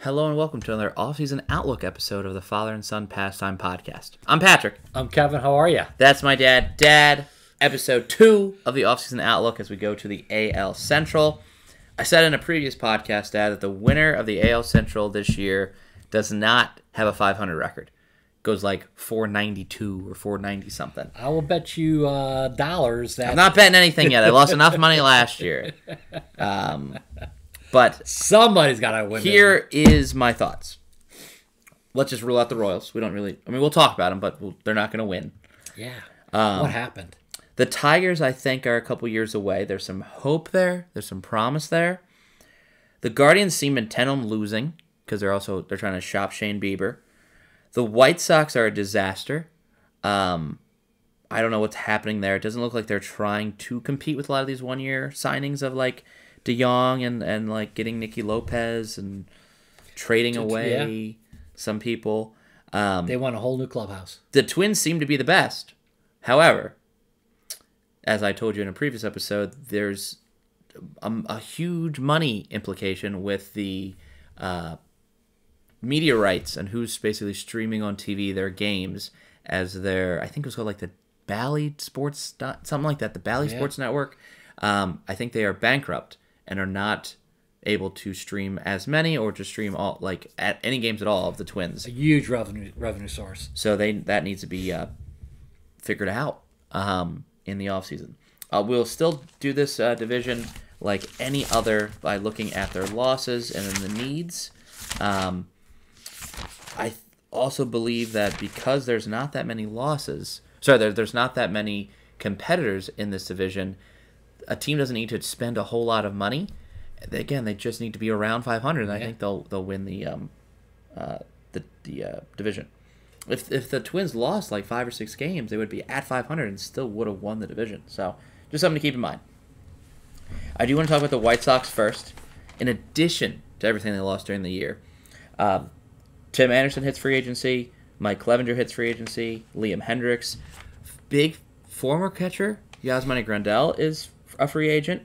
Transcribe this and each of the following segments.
Hello and welcome to another Offseason Outlook episode of the Father and Son Pastime Podcast. I'm Patrick. I'm Kevin. How are you? That's my dad. Dad, episode 2 of the Offseason Outlook as we go to the AL Central. I said in a previous podcast, Dad, that the winner of the AL Central this year does not have a 500 record. Goes like 492 or 490 something. I will bet you dollars that... I'm not betting anything yet. I lost enough money last year. But somebody's got to win. Here is my thoughts. Let's just rule out the Royals. We don't really... I mean, we'll talk about them, but they're not going to win. Yeah. What happened? The Tigers, I think, are a couple years away. There's some hope there. There's some promise there. The Guardians seem intent on losing because they're trying to shop Shane Bieber. The White Sox are a disaster. I don't know what's happening there. It doesn't look like they're trying to compete with a lot of these one-year signings of like DeYoung and like getting Nicky Lopez and trading away some people. They want a whole new clubhouse. The Twins seem to be the best. However, as I told you in a previous episode, there's a huge money implication with the media rights and who's basically streaming on TV their games as their, I think it was called like the Bally Sports, something like that, the Bally Sports Network. I think they are bankrupt and are not able to stream as many or to stream all like at any games at all of the Twins. A huge revenue source. So that needs to be figured out in the offseason. We'll still do this division like any other by looking at their losses and then the needs. I also believe that because there's not that many losses, there's not that many competitors in this division, a team doesn't need to spend a whole lot of money. Again, they just need to be around 500, and I think they'll win the division. If the Twins lost like 5 or 6 games, they would be at 500 and still would have won the division. So just something to keep in mind. I do want to talk about the White Sox first. In addition to everything they lost during the year, Tim Anderson hits free agency. Mike Clevenger hits free agency. Liam Hendricks. Big former catcher Yasmani Grandal is a free agent.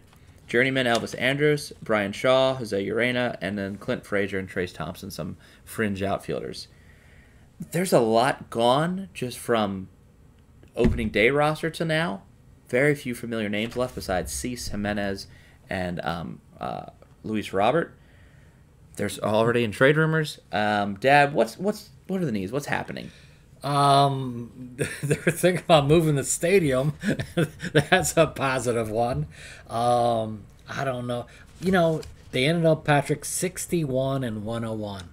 Journeyman Elvis Andrus, Brian Shaw, Jose Urena, and then Clint Frazier and Trace Thompson, some fringe outfielders. There's a lot gone just from opening day roster to now. Very few familiar names left besides Cease, Jimenez, and Luis Robert. There's already in trade rumors. Dad, what are the needs? What's happening? They're thinking about moving the stadium. That's a positive one. I don't know. They ended up, Patrick, 61-101.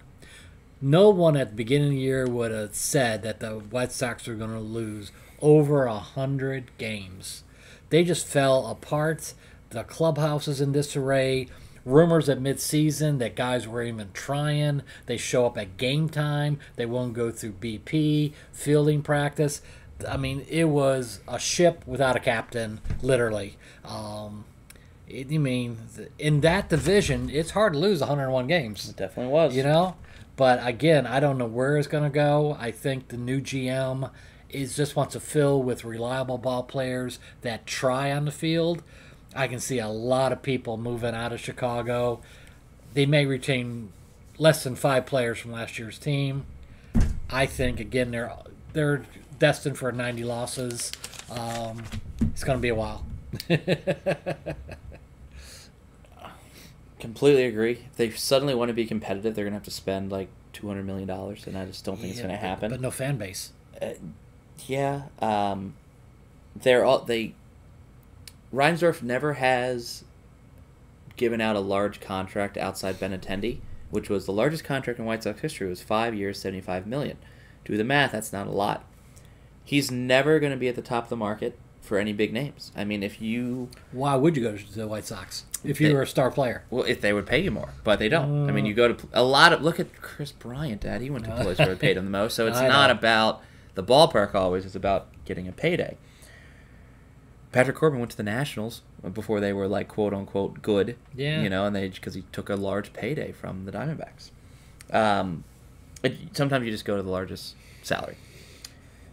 No one at the beginning of the year would have said that the White Sox were going to lose over 100 games. They just fell apart. The clubhouse is in disarray. Rumors at midseason that guys were even trying. They show up at game time. They won't go through BP, fielding practice. I mean, it was a ship without a captain, literally. In that division, it's hard to lose 101 games. It definitely was. But again, I don't know where it's going to go. I think the new GM just wants to fill with reliable ball players that try on the field. I can see a lot of people moving out of Chicago. They may retain less than 5 players from last year's team. I think, again, they're destined for 90 losses. It's going to be a while. Completely agree. If they suddenly want to be competitive, they're going to have to spend like $200 million, and I just don't think it's going to happen. But no fan base. Reinsdorf never has given out a large contract outside Benintendi, which was the largest contract in White Sox history. It was 5 years, $75 million. Do the math, that's not a lot. He's never going to be at the top of the market for any big names. I mean, why would you go to the White Sox if you were a star player? Well, if they would pay you more, but they don't. I mean, you go to look at Chris Bryant, Dad. He went to places where they paid him the most, so it's not about the ballpark always. It's about getting a payday. Patrick Corbin went to the Nationals before they were like quote unquote good. Yeah. And because he took a large payday from the Diamondbacks. Sometimes you just go to the largest salary.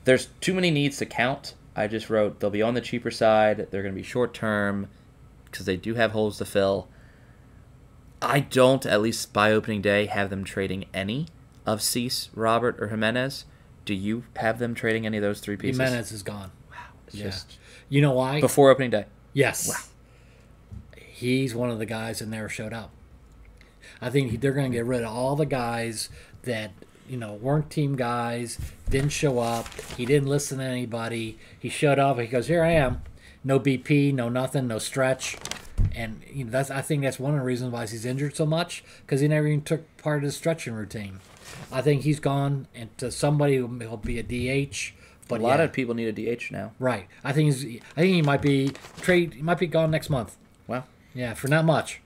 There's too many needs to count. I just wrote they'll be on the cheaper side. They're going to be short term because they do have holes to fill. I don't, at least by opening day, have them trading any of Cease, Robert, or Jimenez. Do you have them trading any of those three pieces? Jimenez is gone. It's just You know why? before opening day. Yes. Wow. He's one of the guys that never showed up. I think they're going to get rid of all the guys that, weren't team guys, didn't show up. He didn't listen to anybody. He showed up. He goes, here I am. No BP, no nothing, no stretch. And I think that's one of the reasons why he's injured so much, because he never even took part of the stretching routine. I think he's gone into somebody who will be a DH. But a lot of people need a DH now. Right. I think he might be He might be gone next month. Wow. Yeah, for not much.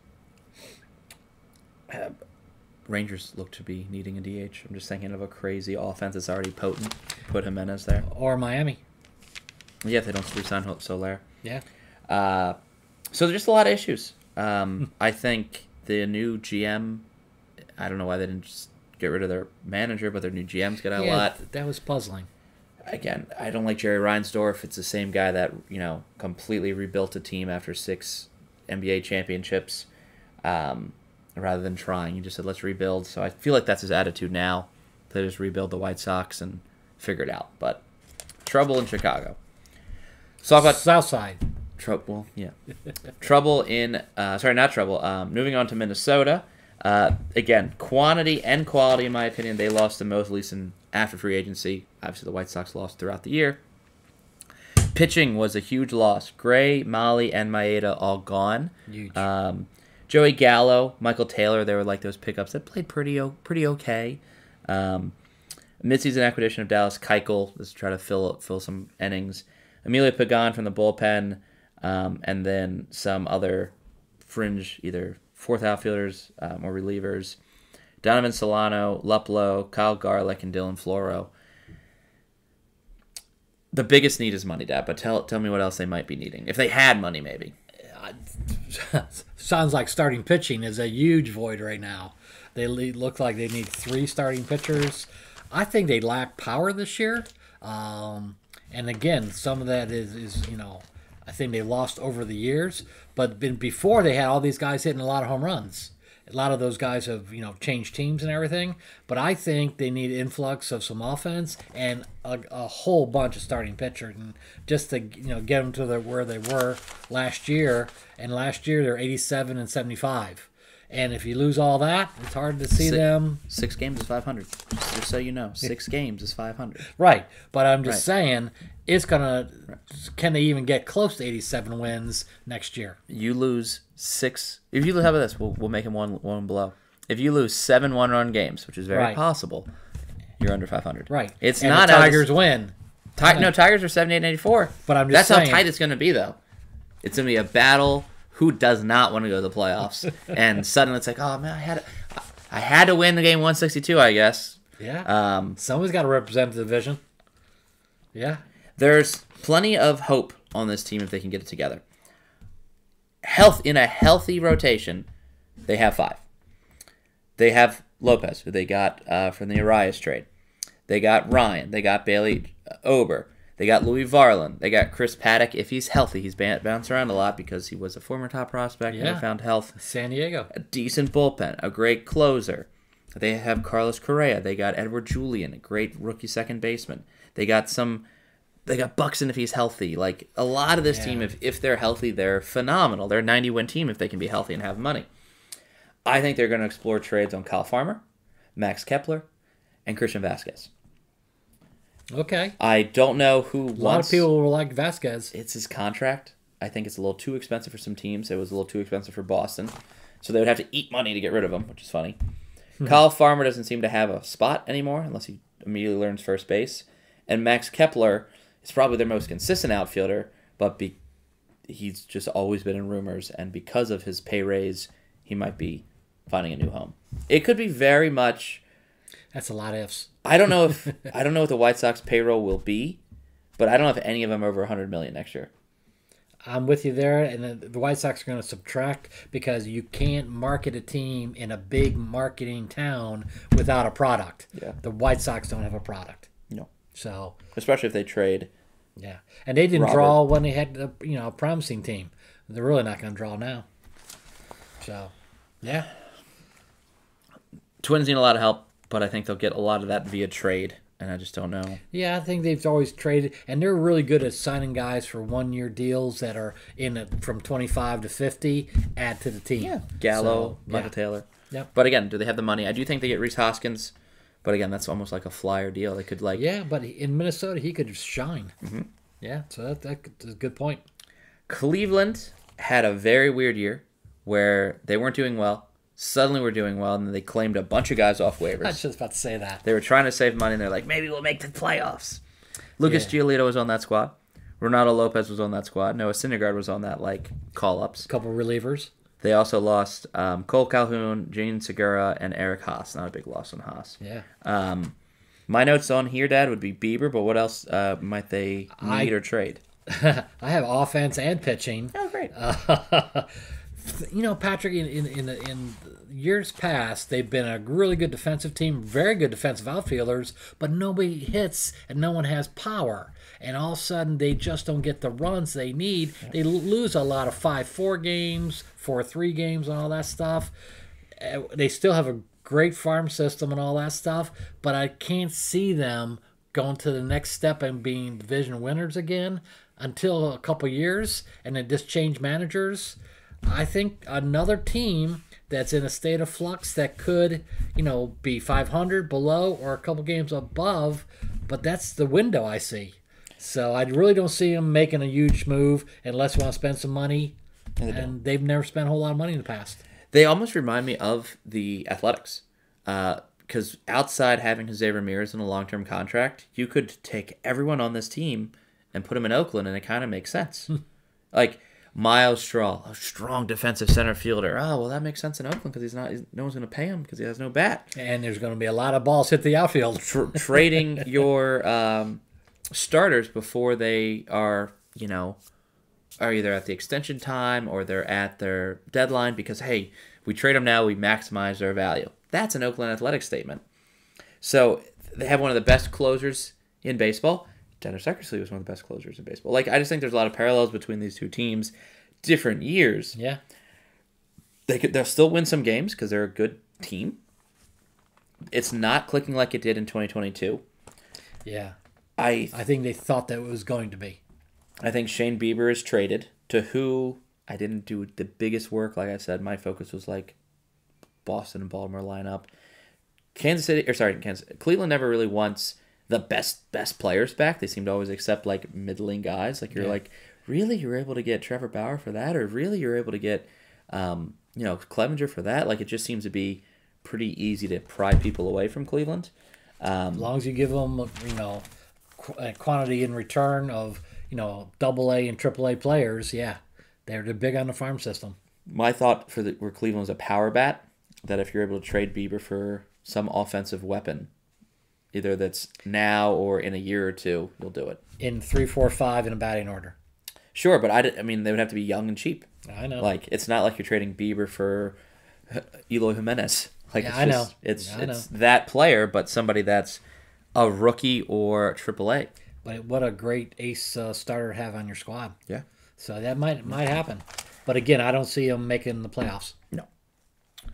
Rangers look to be needing a DH. I'm just thinking of a crazy offense that's already potent. Put Jimenez there. Or Miami. Yeah, if they don't resign Soler. Yeah. So there's just a lot of issues. I think the new GM, I don't know why they didn't just get rid of their manager, but their new GM's got a lot. That was puzzling. Again, I don't like Jerry Reinsdorf. It's the same guy that, completely rebuilt a team after 6 NBA championships. Rather than trying, he just said, let's rebuild. So I feel like that's his attitude now. To just rebuild the White Sox and figure it out. But trouble in Chicago. So talk about Southside. trouble. Yeah, trouble in. Not trouble. Moving on to Minnesota. Again, quantity and quality, in my opinion, they lost the most, at least after free agency. Obviously, the White Sox lost throughout the year. Pitching was a huge loss. Gray, Molly, and Maeda all gone. Huge. Joey Gallo, Michael Taylor, they were like those pickups that played pretty okay. Midseason acquisition of Dallas Keuchel, just to try to fill some innings. Emilio Pagan from the bullpen, and then some other fringe, either fourth outfielders or relievers. Donovan Solano, Luplow, Kyle Garlick, and Dylan Floro. The biggest need is money, Dad, but tell me what else they might be needing. If they had money, maybe. Sounds like starting pitching is a huge void right now. They look like they need 3 starting pitchers. I think they lack power this year. And again, some of that is I think they lost over the years. But before they had all these guys hitting a lot of home runs. A lot of those guys have changed teams and everything. But I think they need influx of some offense and a whole bunch of starting pitchers, and just to get them to where they were last year. And last year they're 87 and 75. And if you lose all that, it's hard to see them. 6 games is 500. Just so you know, 6 games is 500. Right, but I'm just saying, it's gonna. Can they even get close to 87 wins next year? You lose 6. If you lose, how about this? We'll make them one below. If you lose 7 one-run games, which is very possible, you're under 500. Right. It's and not the Tigers win. No, Tigers are 78 and 84. But I'm just saying. That's how tight it's going to be, though. It's going to be a battle. Who does not want to go to the playoffs? And suddenly it's like, oh man, I had to win the game 162, I guess. Yeah. Someone's got to represent the division. Yeah. There's plenty of hope on this team if they can get it together. In a healthy rotation, they have 5. They have Lopez, who they got from the Arias trade. They got Ryan. They got Bailey Ober. They got Louis Varland. They got Chris Paddock. If he's healthy, he's bounced around a lot because he was a former top prospect. Yeah. Never found health. San Diego. A decent bullpen. A great closer. They have Carlos Correa. They got Edward Julian, a great rookie second baseman. They got Buxton if he's healthy. Like, a lot of this team, if they're healthy, they're phenomenal. They're a 90-win team if they can be healthy and have money. I think they're going to explore trades on Kyle Farmer, Max Kepler, and Christian Vasquez. Okay. I don't know who A lot of people will like Vasquez. It's his contract. I think it's a little too expensive for some teams. It was a little too expensive for Boston. So they would have to eat money to get rid of him, which is funny. Kyle Farmer doesn't seem to have a spot anymore unless he immediately learns first base. And Max Kepler is probably their most consistent outfielder, but he's just always been in rumors. And because of his pay raise, he might be finding a new home. It could be very much... That's a lot of ifs. I don't know what the White Sox payroll will be, but I don't know if any of them are over $100 million next year. I'm with you there, and the White Sox are going to subtract because you can't market a team in a big marketing town without a product. Yeah. The White Sox don't have a product. No. So, especially if they trade. Yeah, and they didn't draw when they had a promising team. They're really not going to draw now. So, yeah. Twins need a lot of help, but I think they'll get a lot of that via trade, and I just don't know. Yeah, I think they've always traded, and they're really good at signing guys for 1-year deals that are in it from 25 to 50, add to the team. Yeah, Gallo, So, Michael Taylor. Yep. But again, do they have the money? I do think they get Rhys Hoskins, but again, that's almost like a flyer deal. They could Yeah, but in Minnesota, he could shine. Mm-hmm. Yeah, so that's a good point. Cleveland had a very weird year where they weren't doing well. Suddenly we're doing well, and then they claimed a bunch of guys off waivers. I was just about to say that. They were trying to save money, and they're like, maybe we'll make the playoffs. Lucas Giolito was on that squad. Ronaldo Lopez was on that squad. Noah Syndergaard was on that, call-ups. A couple relievers. They also lost Cole Calhoun, Gene Segura, and Eric Haas. Not a big loss on Haas. Yeah. My notes on here, Dad, would be Bieber, but what else might they need or trade? I have offense and pitching. Oh, great. Patrick, in years past, they've been a really good defensive team, very good defensive outfielders, but nobody hits and no one has power. And all of a sudden, they just don't get the runs they need. They lose a lot of 5-4 games, 4-3 games, and all that stuff. They still have a great farm system and all that stuff, but I can't see them going to the next step and being division winners again until a couple years, and then just change managers. I think another team that's in a state of flux that could, be 500 below or a couple games above, but that's the window I see. So I really don't see them making a huge move unless you want to spend some money, and they've never spent a whole lot of money in the past. They almost remind me of the Athletics, because outside having Jose Ramirez in a long-term contract, you could take everyone on this team and put them in Oakland, and it kind of makes sense. Like Miles Straw, a strong defensive center fielder. Oh, well, that makes sense in Oakland because no one's going to pay him because he has no bat. And there's going to be a lot of balls hit the outfield. Trading your starters before they are either at the extension time or they're at their deadline because, hey, we trade them now, we maximize their value. That's an Oakland Athletics statement. So they have one of the best closers in baseball. Dennis Eckersley was one of the best closers in baseball. I just think there's a lot of parallels between these two teams. Different years. Yeah. They'll still win some games because they're a good team. It's not clicking like it did in 2022. Yeah. I think they thought that it was going to be. I think Shane Bieber is traded to who I didn't do the biggest work. Like I said, my focus was Boston and Baltimore lineup. Cleveland never really wants the best players back. They seem to always accept middling guys. Really you're able to get Trevor Bauer for that, or really you're able to get Clevenger for that. It just seems to be pretty easy to pry people away from Cleveland. As long as you give them a quantity in return of AA and AAA players, yeah, they're big on the farm system. My thought where Cleveland was a power bat, that if you're able to trade Bieber for some offensive weapon, either that's now or in a year or two, you'll do it. In 3, 4, 5 in a batting order. Sure, but I mean, they would have to be young and cheap. I know. It's not like you're trading Bieber for Eloy Jimenez. I know. It's that player, but somebody that's a rookie or AAA. But what a great ace starter to have on your squad. Yeah. So that might happen. But again, I don't see them making the playoffs. No.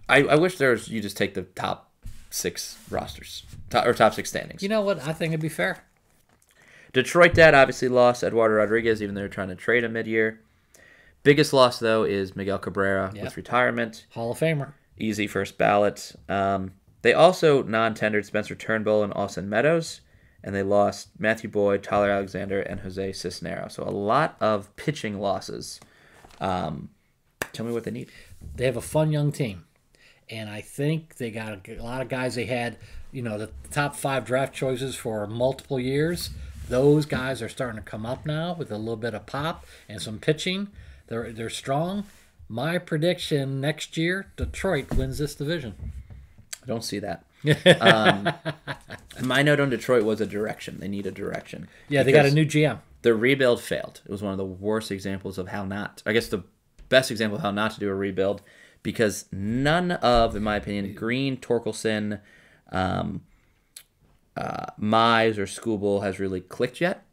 I wish you just take the top 6 rosters, top 6 standings. You know what? I think it'd be fair. Detroit, Dad, obviously lost Eduardo Rodriguez, even though they're trying to trade him mid-year. Biggest loss, though, is Miguel Cabrera with retirement. Hall of Famer. Easy first ballot. They also non-tendered Spencer Turnbull and Austin Meadows, and they lost Matthew Boyd, Tyler Alexander, and Jose Cisneros. So a lot of pitching losses. Tell me what they need. They have a fun young team. And I think they got a lot of guys they had, the top 5 draft choices for multiple years. Those guys are starting to come up now with a little bit of pop and some pitching. They're strong. My prediction next year, Detroit wins this division. I don't see that. My note on Detroit was a direction. They need a direction. Yeah, they got a new GM. The rebuild failed. It was one of the worst examples of the best example of how not to do a rebuild, because none of, in my opinion, Green, Torkelson, Mize, or Skubal has really clicked yet.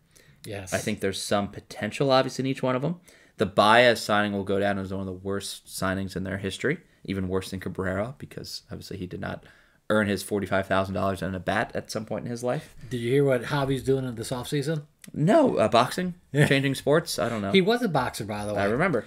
Yes. I think there's some potential, obviously, in each one of them. The Baez signing will go down as one of the worst signings in their history, even worse than Cabrera, because obviously he did not earn his $45,000 and a bat at some point in his life. Did you hear what Javi's doing in this offseason? No, boxing, changing sports. I don't know. He was a boxer, by the way. I remember.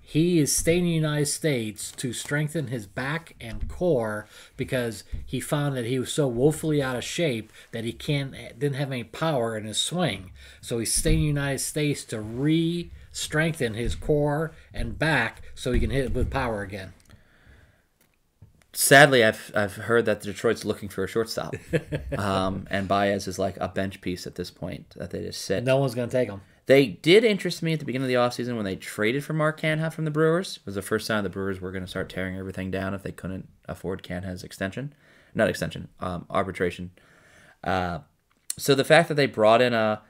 He is staying in the United States to strengthen his back and core because he found that he was so woefully out of shape that he didn't have any power in his swing. So he's staying in the United States to re-strengthen his core and back so he can hit it with power again. Sadly, I've heard that Detroit's looking for a shortstop, and Baez is like a bench piece at this point that they just sit. No one's going to take him. They did interest me at the beginning of the offseason when they traded for Mark Canha from the Brewers. It was the first sign the Brewers were going to start tearing everything down if they couldn't afford Canha's arbitration. So the fact that they brought in a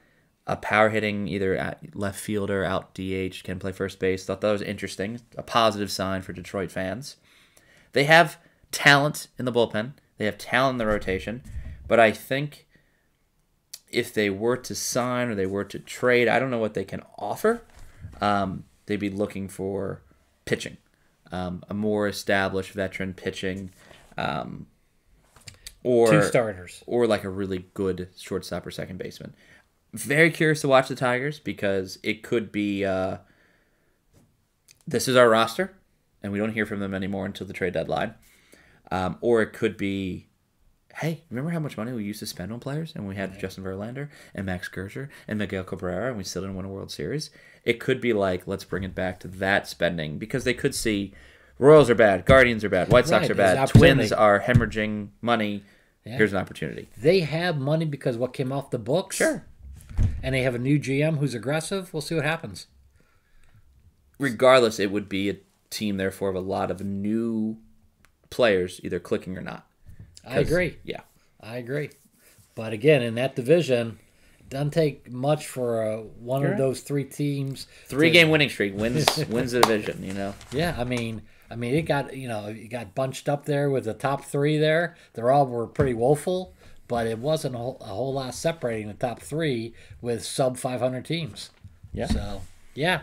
power hitting either at left fielder, out DH, can play first base, thought that was interesting, a positive sign for Detroit fans. They have talent in the bullpen. They have talent in the rotation, but I think if they were to sign or they were to trade, I don't know what they can offer. They'd be looking for pitching, a more established veteran pitching, or 2 starters, or like a really good shortstop or second baseman. Very curious to watch the Tigers because it could be this is our roster, and we don't hear from them anymore until the trade deadline, or it could be, hey, remember how much money we used to spend on players? And we had Justin Verlander and Max Scherzer and Miguel Cabrera, and we still didn't win a World Series. It could be like, let's bring it back to that spending because they could see Royals are bad, Guardians are bad, White Sox are bad, Twins are hemorrhaging money. Yeah. Here's an opportunity. They have money because what came off the books. Sure. And they have a new GM who's aggressive. We'll see what happens. Regardless, it would be a team, therefore, of a lot of new players either clicking or not. I agree. Yeah. I agree. But again, in that division, it doesn't take much for one of those 3 teams. 3-game winning streak wins the division, you know? Yeah, I mean, it got, it got bunched up there with the top 3 there. Were pretty woeful, but it wasn't a whole lot separating the top 3 with sub 500 teams. Yeah. So, yeah.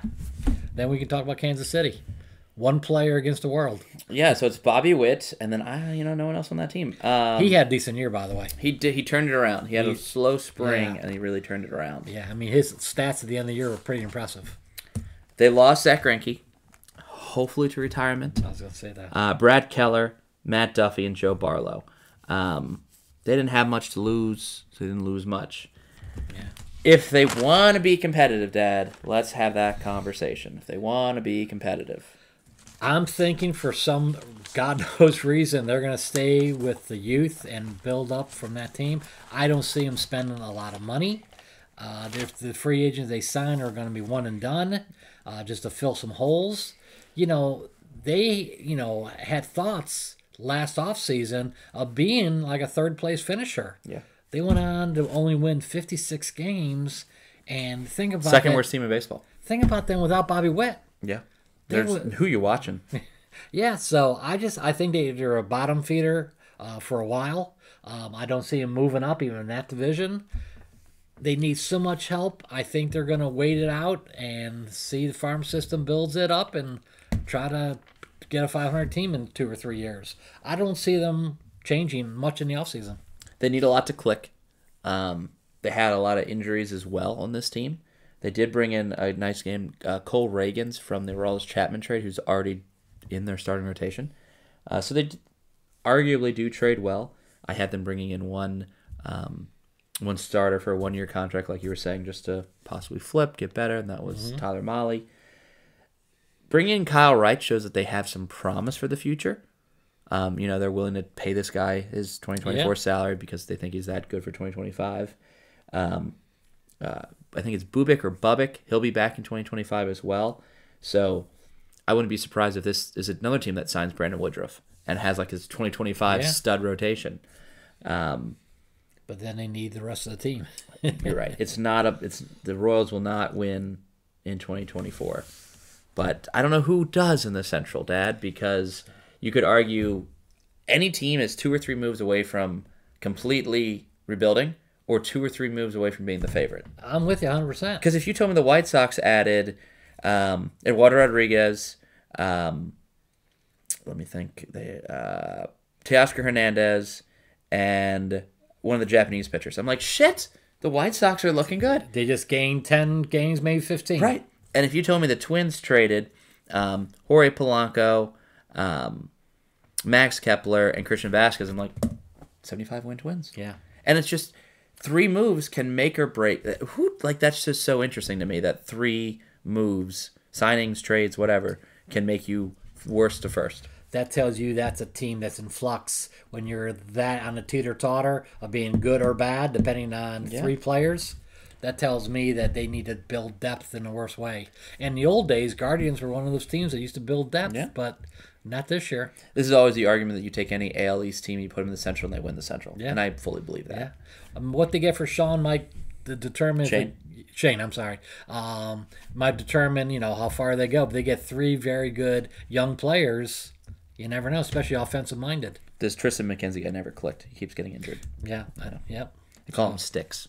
Then we can talk about Kansas City. 1 player against the world. Yeah, so it's Bobby Witt, and then no one else on that team. He had a decent year, by the way. He did. He turned it around. He had a slow spring, and he really turned it around. Yeah, I mean, his stats at the end of the year were pretty impressive. They lost Zach Greinke, hopefully to retirement. I was going to say that. Brad Keller, Matt Duffy, and Joe Barlow. They didn't have much to lose, so they didn't lose much. Yeah. If they want to be competitive, Dad, let's have that conversation. If they want to be competitive. I'm thinking for some God knows reason they're going to stay with the youth and build up from that team. I don't see them spending a lot of money. The free agents they sign are going to be one and done, just to fill some holes. They had thoughts last offseason of being like a third-place finisher. Yeah. They went on to only win 56 games, and think about second worst team in baseball. Think about them without Bobby Witt. Yeah. Who you watching? Yeah, so I think they're a bottom feeder for a while. I don't see them moving up even in that division. They need so much help. I think they're going to wait it out and see the farm system builds it up and try to get a 500 team in 2 or 3 years. I don't see them changing much in the offseason. They need a lot to click. They had a lot of injuries as well on this team. They did bring in a nice game, Cole Reagans from the Aroldis Chapman trade, who's already in their starting rotation. So they arguably do trade well. I had them bringing in one starter for a 1-year contract, like you were saying, just to possibly flip, get better, and that was Tyler Mahle. Bringing in Kyle Wright shows that they have some promise for the future. They're willing to pay this guy his 2024 salary because they think he's that good for 2025. I think it's Bubik or Bubik. He'll be back in 2025 as well. So I wouldn't be surprised if this is another team that signs Brandon Woodruff and has like his 2025 stud rotation. But then they need the rest of the team. You're right. The Royals will not win in 2024. But I don't know who does in the Central, Dad, because you could argue any team is 2 or 3 moves away from completely rebuilding or 2 or 3 moves away from being the favorite. I'm with you 100%. Because if you told me the White Sox added Eduardo Rodriguez, let me think, Teoscar Hernandez, and one of the Japanese pitchers. I'm like, shit, the White Sox are looking good. They just gained 10 games, maybe 15. Right. And if you told me the Twins traded Jorge Polanco, Max Kepler, and Christian Vasquez, I'm like, 75-win Twins. Yeah. And it's just 3 moves can make or break. That's just so interesting to me that 3 moves, signings, trades, whatever, can make you worst to first. That tells you that's a team that's in flux. When you're that on a teeter-totter of being good or bad, depending on 3 players, that tells me that they need to build depth in the worst way. In the old days, Guardians were one of those teams that used to build depth, but not this year. This is always the argument that you take any AL East team, you put them in the Central, and they win the Central. Yeah. And I fully believe that. Yeah. What they get for Sean might determine... Shane, I'm sorry. Might determine, how far they go. But they get 3 very good young players. You never know, especially offensive-minded. This Tristan McKenzie guy never clicked. He keeps getting injured. Yeah, I know. Yep. They call him Sticks.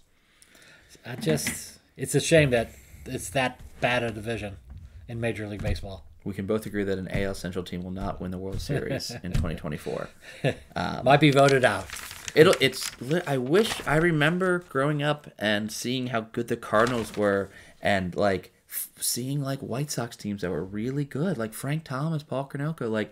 It's a shame that it's that bad a division in Major League Baseball. We can both agree that an AL Central team will not win the World Series in 2024. Might be voted out. I remember growing up and seeing how good the Cardinals were, and seeing White Sox teams that were really good, like Frank Thomas, Paul Koronko,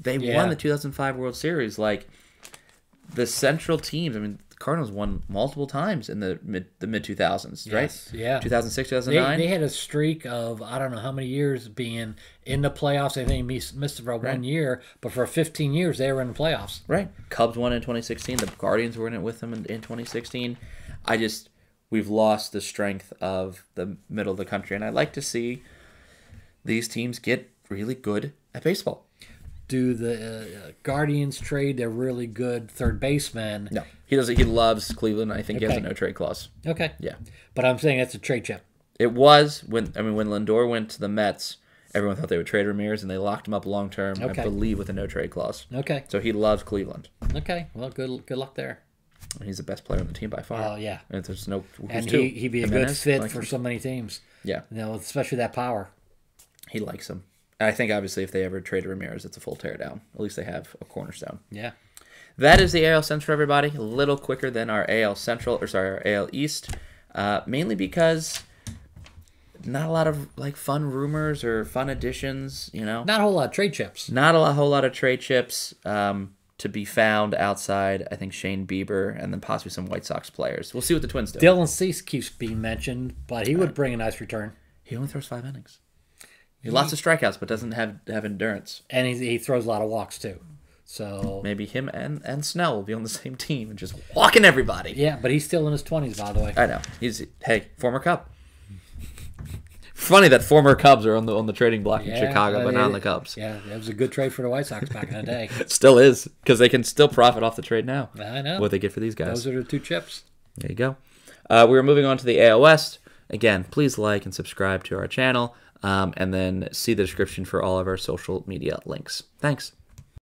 they won the 2005 World Series. The Central teams, I mean, the Cardinals won multiple times in the mid 2000s, right? Yeah. 2006, 2009. They had a streak of I don't know how many years being in the playoffs. I think missed it for 1 year, but for 15 years they were in the playoffs. Right. Cubs won in 2016. The Guardians were in it with them in 2016. We've lost the strength of the middle of the country, and I'd like to see these teams get really good at baseball. Do the Guardians trade their really good third baseman? No, he doesn't. He loves Cleveland. I think he has a no trade clause. Okay. Yeah, but I'm saying that's a trade chip. It was when Lindor went to the Mets, everyone thought they would trade Ramirez, and they locked him up long term. I believe with a no trade clause. Okay. So he loves Cleveland. Okay. Well, good luck there. He's the best player on the team by far. Oh yeah. And there's no. And he'd be a good fit for so many teams. Yeah. Especially that power. He likes him. I think, obviously, if they ever trade Ramirez, it's a full teardown. At least they have a cornerstone. Yeah. That is the AL Central, everybody. A little quicker than our AL East. Mainly because not a lot of fun rumors or fun additions, Not a whole lot of trade chips. Not a whole lot of trade chips to be found outside, I think, Shane Bieber and then possibly some White Sox players. We'll see what the Twins do. Dylan Cease keeps being mentioned, but he would bring a nice return. He only throws 5 innings. Lots of strikeouts, but doesn't have endurance. And he throws a lot of walks, too. So maybe him and Snell will be on the same team and just walking everybody. Yeah, but he's still in his 20s, by the way. I know. Former Cub. Funny that former Cubs are on the trading block in Chicago, but not on the Cubs. Yeah, it was a good trade for the White Sox back in the day. It still is, because they can still profit off the trade now. I know. What they get for these guys. Those are the 2 chips. There you go. We're moving on to the AL West. Again, please like and subscribe to our channel. And then see the description for all of our social media links. Thanks.